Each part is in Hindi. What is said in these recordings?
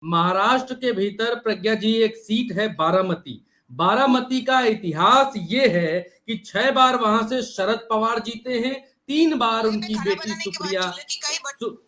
महाराष्ट्र के भीतर प्रज्ञा जी एक सीट है बारामती। बारामती का इतिहास ये है कि 6 बार वहां से शरद पवार जीते हैं, 3 बार उनकी बेटी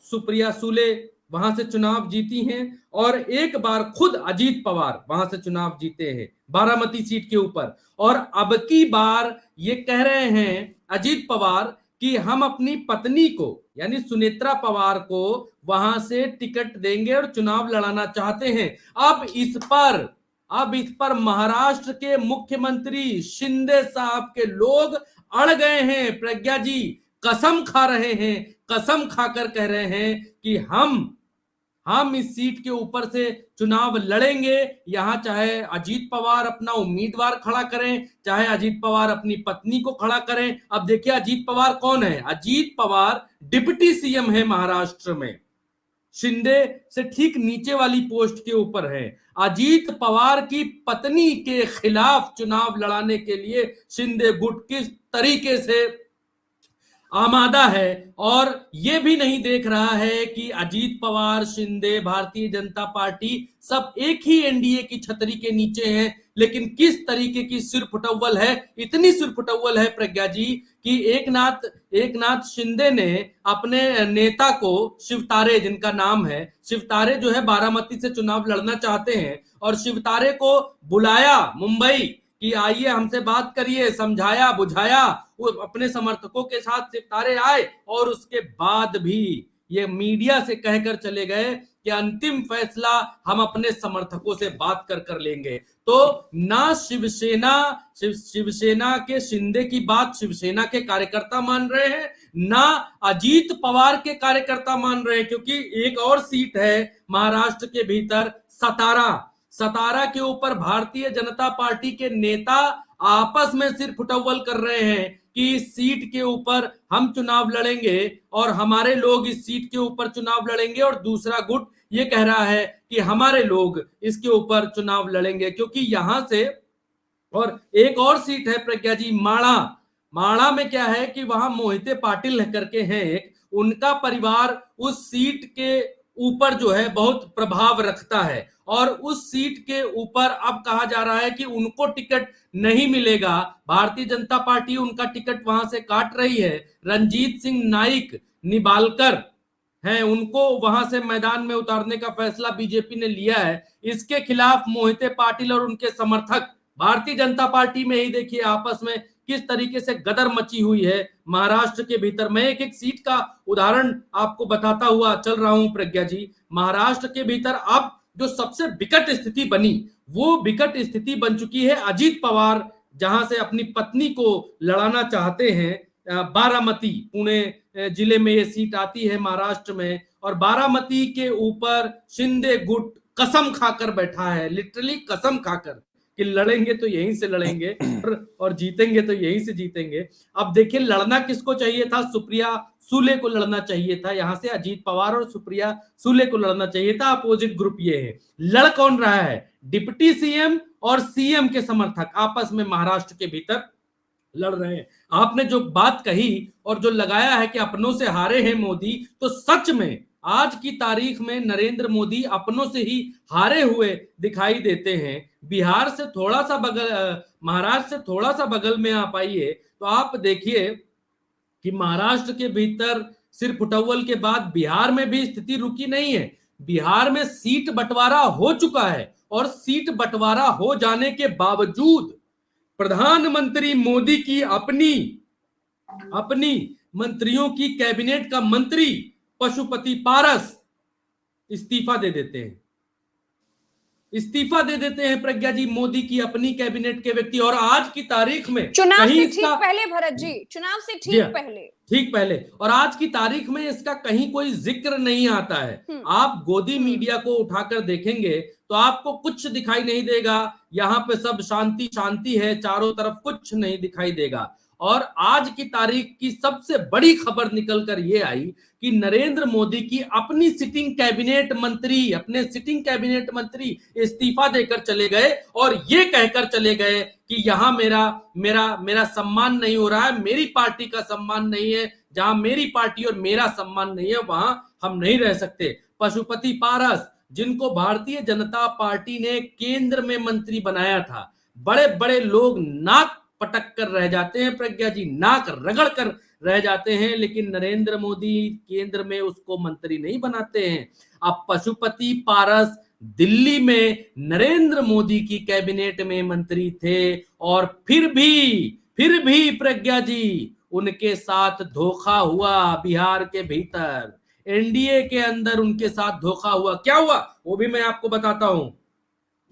सुप्रिया सुले वहां से चुनाव जीती हैं और एक बार खुद अजीत पवार वहां से चुनाव जीते हैं बारामती सीट के ऊपर। और अब की बार ये कह रहे हैं अजीत पवार कि हम अपनी पत्नी को यानी सुनेत्रा पवार को वहां से टिकट देंगे और चुनाव लड़ाना चाहते हैं। अब इस पर महाराष्ट्र के मुख्यमंत्री शिंदे साहब के लोग अड़ गए हैं। प्रज्ञा जी कसम खा रहे हैं, कसम खाकर कह रहे हैं कि हम इस सीट के ऊपर से चुनाव लड़ेंगे। यहां चाहे अजीत पवार अपना उम्मीदवार खड़ा करें, चाहे अजीत पवार अपनी पत्नी को खड़ा करें। अब देखिए अजीत पवार कौन है? अजीत पवार डिप्टी सीएम है महाराष्ट्र में, शिंदे से ठीक नीचे वाली पोस्ट के ऊपर है। अजीत पवार की पत्नी के खिलाफ चुनाव लड़ाने के लिए शिंदे गुट किस तरीके से आमादा है और यह भी नहीं देख रहा है कि अजीत पवार, शिंदे, भारतीय जनता पार्टी सब एक ही एनडीए की छतरी के नीचे हैं। लेकिन किस तरीके की सिरफुटव्वल है, इतनी सिरफुटव्वल है प्रज्ञा जी कि एकनाथ शिंदे ने अपने नेता को शिवतारे, जिनका नाम है शिवतारे, जो है बारामती से चुनाव लड़ना चाहते हैं और शिवतारे को बुलाया मुंबई कि आइए हमसे बात करिए, समझाया बुझाया, वो अपने समर्थकों के साथ सितारे आए और उसके बाद भी ये मीडिया से कहकर चले गए कि अंतिम फैसला हम अपने समर्थकों से बात कर लेंगे। तो ना शिवसेना के शिंदे की बात शिवसेना के कार्यकर्ता मान रहे हैं, ना अजीत पवार के कार्यकर्ता मान रहे हैं, क्योंकि एक और सीट है महाराष्ट्र के भीतर सतारा के ऊपर भारतीय जनता पार्टी के नेता आपस में सिर फुटव्वल कर रहे हैं कि इस सीट के ऊपर हम चुनाव लड़ेंगे और हमारे लोग इस सीट के ऊपर चुनाव लड़ेंगे, और दूसरा गुट ये कह रहा है कि हमारे लोग इसके ऊपर चुनाव लड़ेंगे। क्योंकि यहां से और एक और सीट है प्रज्ञा जी, माणा में क्या है कि वहां मोहिते पाटिल करके हैं एक, उनका परिवार उस सीट के ऊपर जो है बहुत प्रभाव रखता है और उस सीट के ऊपर अब कहा जा रहा है कि उनको टिकट नहीं मिलेगा। भारतीय जनता पार्टी उनका टिकट वहां से काट रही है। रणजीत सिंह नाइक निबालकर हैं, उनको वहां से मैदान में उतारने का फैसला बीजेपी ने लिया है। इसके खिलाफ मोहिते पाटिल और उनके समर्थक भारतीय जनता पार्टी में ही देखिए आपस में किस तरीके से गदर मची हुई है महाराष्ट्र के भीतर। मैं एक सीट का उदाहरण आपको बताता हुआ चल रहा हूं प्रज्ञा जी। महाराष्ट्र के भीतर अब जो सबसे विकट स्थिति बनी, वो विकट स्थिति बन चुकी है अजीत पवार जहां से अपनी पत्नी को लड़ाना चाहते हैं। बारामती, पुणे जिले में ये सीट आती है महाराष्ट्र में, और बारामती के ऊपर शिंदे गुट कसम खाकर बैठा है, लिटरली कसम खाकर कि लड़ेंगे तो यहीं से लड़ेंगे और जीतेंगे तो यहीं से जीतेंगे। अब देखिए लड़ना किसको चाहिए था? सुप्रिया सुले को लड़ना चाहिए था, यहां से अजीत पवार और सुप्रिया सुले को लड़ना चाहिए था। अपोजिट ग्रुप ये है। लड़ कौन रहा है? डिप्टी सीएम और सीएम के समर्थक आपस में महाराष्ट्र के भीतर लड़ रहे हैं। आपने जो बात कही और जो लगाया है कि अपनों से हारे हैं मोदी, तो सच में आज की तारीख में नरेंद्र मोदी अपनों से ही हारे हुए दिखाई देते हैं। बिहार से थोड़ा सा बगल, महाराष्ट्र से थोड़ा सा बगल में आप आइए तो आप देखिए कि महाराष्ट्र के भीतर सिर्फ फुटव्वल के बाद बिहार में भी स्थिति रुकी नहीं है। बिहार में सीट बंटवारा हो चुका है और सीट बंटवारा हो जाने के बावजूद प्रधानमंत्री मोदी की अपनी मंत्रियों की कैबिनेट का मंत्री पशुपति पारस इस्तीफा दे देते हैं प्रज्ञा जी, मोदी की अपनी कैबिनेट के व्यक्ति। और आज की तारीख में चुनाव से ठीक पहले, भरत जी, चुनाव से ठीक पहले और आज की तारीख में इसका कहीं कोई जिक्र नहीं आता है। आप गोदी मीडिया को उठाकर देखेंगे तो आपको कुछ दिखाई नहीं देगा। यहां पे सब शांति शांति है, चारों तरफ कुछ नहीं दिखाई देगा। और आज की तारीख की सबसे बड़ी खबर निकलकर ये आई कि नरेंद्र मोदी की अपने सिटिंग कैबिनेट मंत्री इस्तीफा देकर चले गए और ये कहकर चले गए कि यहां मेरा सम्मान नहीं हो रहा है, मेरी पार्टी का सम्मान नहीं है, जहां मेरी पार्टी और मेरा सम्मान नहीं है वहां हम नहीं रह सकते। पशुपति पारस जिनको भारतीय जनता पार्टी ने केंद्र में मंत्री बनाया था, बड़े बड़े लोग नाक पटक कर रह जाते हैं प्रज्ञा जी, नाक रगड़ कर रह जाते हैं, लेकिन नरेंद्र मोदी केंद्र में उसको मंत्री नहीं बनाते हैं। अब पशुपति पारस दिल्ली में नरेंद्र मोदी की कैबिनेट में मंत्री थे और फिर भी प्रज्ञा जी उनके साथ धोखा हुआ। बिहार के भीतर एनडीए के अंदर उनके साथ धोखा हुआ। क्या हुआ वो भी मैं आपको बताता हूं।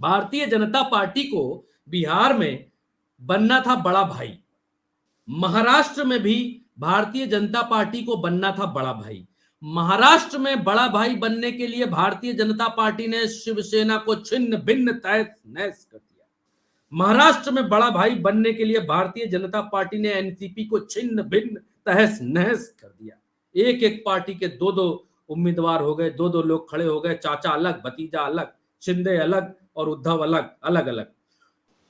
भारतीय जनता पार्टी को बिहार में बनना था बड़ा भाई, महाराष्ट्र में भी भारतीय जनता पार्टी को बनना था बड़ा भाई। महाराष्ट्र में बड़ा भाई बनने के लिए भारतीय जनता पार्टी ने शिवसेना को छिन्न भिन्न तहस नहस कर दिया। महाराष्ट्र में बड़ा भाई बनने के लिए भारतीय जनता पार्टी ने एनसीपी को छिन्न भिन्न तहस नहस कर दिया। एक एक पार्टी के दो दो उम्मीदवार हो गए, दो दो लोग खड़े हो गए, चाचा अलग, भतीजा अलग, शिंदे अलग और उद्धव अलग, अलग अलग।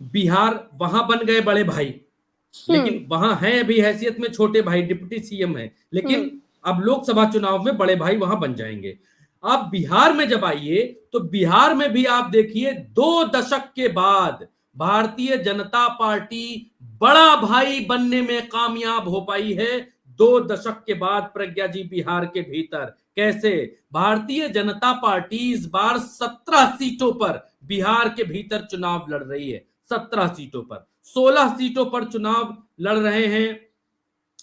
बिहार वहां बन गए बड़े भाई, लेकिन वहां है अभी हैसियत में छोटे भाई, डिप्टी सीएम है, लेकिन अब लोकसभा चुनाव में बड़े भाई वहां बन जाएंगे। अब बिहार में जब आइए तो बिहार में भी आप देखिए 2 दशक के बाद भारतीय जनता पार्टी बड़ा भाई बनने में कामयाब हो पाई है। 2 दशक के बाद प्रज्ञा जी बिहार के भीतर कैसे भारतीय जनता पार्टी इस बार 17 सीटों पर बिहार के भीतर चुनाव लड़ रही है। 17 सीटों पर 16 सीटों पर चुनाव लड़ रहे हैं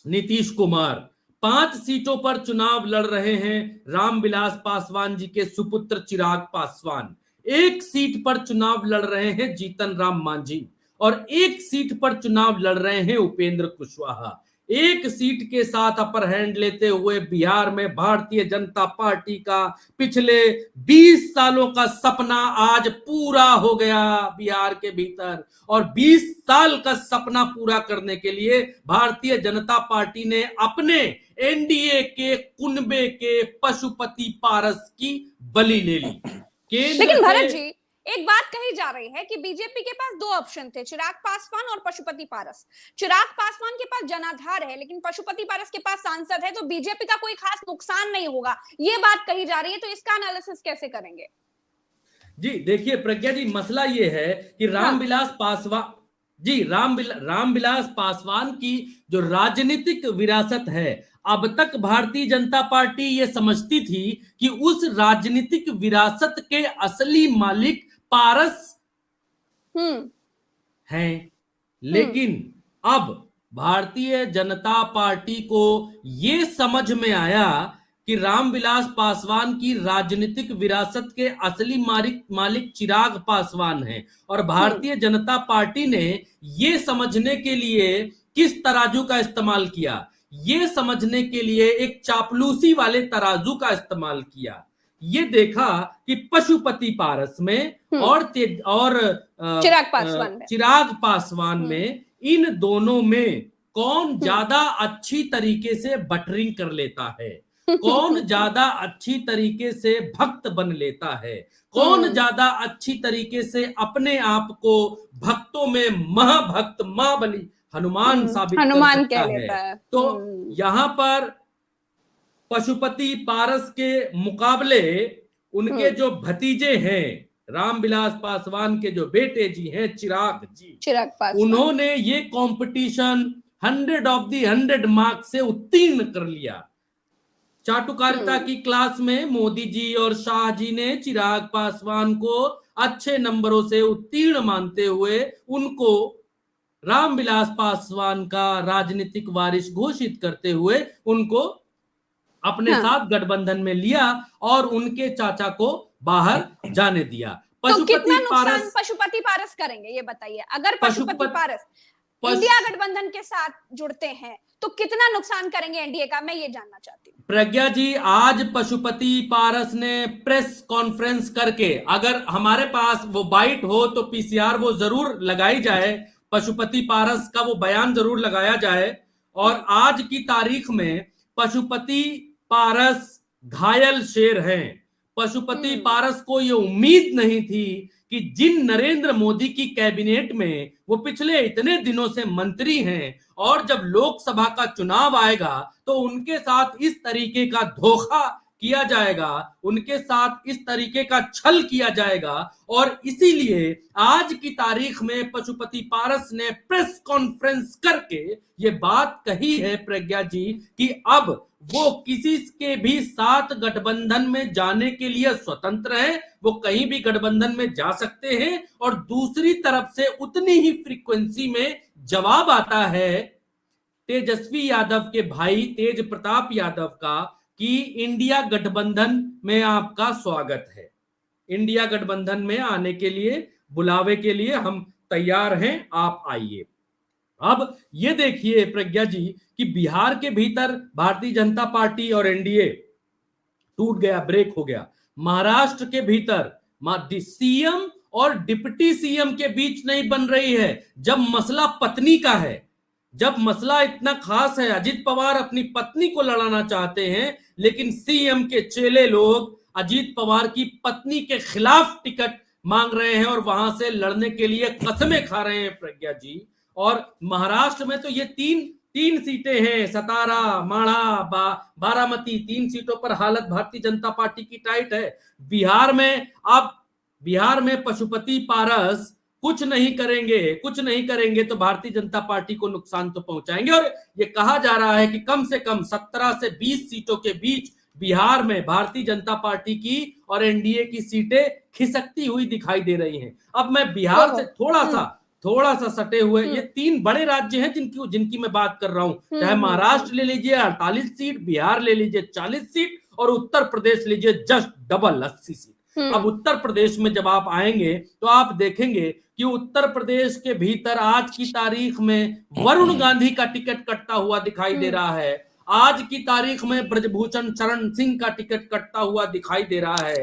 नीतीश कुमार, 5 सीटों पर चुनाव लड़ रहे हैं रामविलास पासवान जी के सुपुत्र चिराग पासवान, 1 सीट पर चुनाव लड़ रहे हैं जीतन राम मांझी और 1 सीट पर चुनाव लड़ रहे हैं उपेंद्र कुशवाहा। 1 सीट के साथ अपर हैंड लेते हुए बिहार में भारतीय जनता पार्टी का पिछले 20 सालों का सपना आज पूरा हो गया बिहार के भीतर। और 20 साल का सपना पूरा करने के लिए भारतीय जनता पार्टी ने अपने एनडीए के कुनबे के पशुपति पारस की बलि ले ली। लेकिन भरत जी एक बात कही जा रही है कि बीजेपी के पास 2 ऑप्शन थे, चिराग पासवान और पशुपति पारस। चिराग पासवान के पास जनाधार है, लेकिन पशुपति पारस के पास सांसद है, तो बीजेपी का कोई खास नुकसान नहीं होगा, ये बात कही जा रही है। तो इसका एनालिसिस कैसे करेंगे? जी देखिए प्रज्ञा जी, मसला ये है कि रामविलास पासवान जी रामविलास पासवान की जो राजनीतिक विरासत है, अब तक भारतीय जनता पार्टी ये समझती थी कि उस राजनीतिक विरासत के असली मालिक पारस हैं, लेकिन अब भारतीय जनता पार्टी को ये समझ में आया कि रामविलास पासवान की राजनीतिक विरासत के असली मालिक चिराग पासवान हैं और भारतीय जनता पार्टी ने ये समझने के लिए किस तराजू का इस्तेमाल किया, ये समझने के लिए एक चापलूसी वाले तराजू का इस्तेमाल किया। ये देखा कि पशुपति पारस में और चिराग पासवान में, इन दोनों में कौन ज्यादा अच्छी तरीके से बटरिंग कर लेता है, कौन ज्यादा अच्छी तरीके से भक्त बन लेता है, कौन ज्यादा अच्छी तरीके से अपने आप को भक्तों में महाभक्त महाबली हनुमान साबित कर सकता है। तो यहां पर पशुपति पारस के मुकाबले उनके जो भतीजे हैं, रामविलास पासवान के जो बेटे जी हैं चिराग पासवान, उन्होंने ये कंपटीशन 100 ऑफ दी 100 मार्क से उत्तीर्ण कर लिया। चाटुकारिता की क्लास में मोदी जी और शाह जी ने चिराग पासवान को अच्छे नंबरों से उत्तीर्ण मानते हुए उनको रामविलास पासवान का राजनीतिक वारिस घोषित करते हुए उनको अपने साथ गठबंधन में लिया और उनके चाचा को बाहर जाने दिया। तो कितना नुकसान पशुपति पारस करेंगे ये बताइए? अगर पशुपति पारस इंडिया गठबंधन के साथ जुड़ते हैं तो कितना नुकसान करेंगे एनडीए का, मैं ये जानना चाहती हूँ। प्रज्ञा जी, आज पशुपति पारस ने प्रेस कॉन्फ्रेंस करके, अगर हमारे पास वो बाइट हो तो पीसीआर वो जरूर लगाई जाए, पशुपति पारस का वो बयान जरूर लगाया जाए। और आज की तारीख में पशुपति पारस घायल शेर हैं। पशुपति पारस को ये उम्मीद नहीं थी कि जिन नरेंद्र मोदी की कैबिनेट में वो पिछले इतने दिनों से मंत्री हैं और जब लोकसभा का चुनाव आएगा तो उनके साथ इस तरीके का धोखा किया जाएगा, उनके साथ इस तरीके का छल किया जाएगा। और इसीलिए आज की तारीख में पशुपति पारस ने प्रेस कॉन्फ्रेंस करके ये बात कही है प्रज्ञा जी कि अब वो किसी के भी साथ गठबंधन में जाने के लिए स्वतंत्र है, वो कहीं भी गठबंधन में जा सकते हैं। और दूसरी तरफ से उतनी ही फ्रीक्वेंसी में जवाब आता है तेजस्वी यादव के भाई तेज प्रताप यादव का कि इंडिया गठबंधन में आपका स्वागत है, इंडिया गठबंधन में आने के लिए, बुलावे के लिए हम तैयार हैं, आप आइए। अब ये देखिए प्रज्ञा जी कि बिहार के भीतर भारतीय जनता पार्टी और एनडीए टूट गया, ब्रेक हो गया। महाराष्ट्र के भीतर सीएम और डिप्टी सीएम के बीच नहीं बन रही है। जब मसला पत्नी का है, जब मसला इतना खास है, अजीत पवार अपनी पत्नी को लड़ाना चाहते हैं, लेकिन सीएम के चेले लोग अजीत पवार की पत्नी के खिलाफ टिकट मांग रहे हैं और वहां से लड़ने के लिए कस्में खा रहे हैं प्रज्ञा जी। और महाराष्ट्र में तो ये तीन सीटें हैं, सतारा, माढ़ा, बारामती, 3 सीटों पर हालत भारतीय जनता पार्टी की टाइट है। बिहार में पशुपति पारस कुछ नहीं करेंगे तो भारतीय जनता पार्टी को नुकसान तो पहुंचाएंगे। और ये कहा जा रहा है कि कम से कम 17 से 20 सीटों के बीच बिहार में भारतीय जनता पार्टी की और एनडीए की सीटें खिसकती हुई दिखाई दे रही हैं। अब मैं बिहार से थोड़ा सा सटे हुए ये 3 बड़े राज्य हैं जिनकी मैं बात कर रहा हूं। चाहे महाराष्ट्र ले लीजिए 48 सीट, बिहार ले लीजिए 40 सीट और उत्तर प्रदेश लीजिए जस्ट डबल 80 सीट। अब उत्तर प्रदेश में जब आप आएंगे तो आप देखेंगे कि उत्तर प्रदेश के भीतर आज की तारीख में वरुण गांधी का टिकट कटता हुआ दिखाई दे रहा है। आज की तारीख में ब्रजभूषण शरण सिंह का टिकट कटता हुआ दिखाई दे रहा है।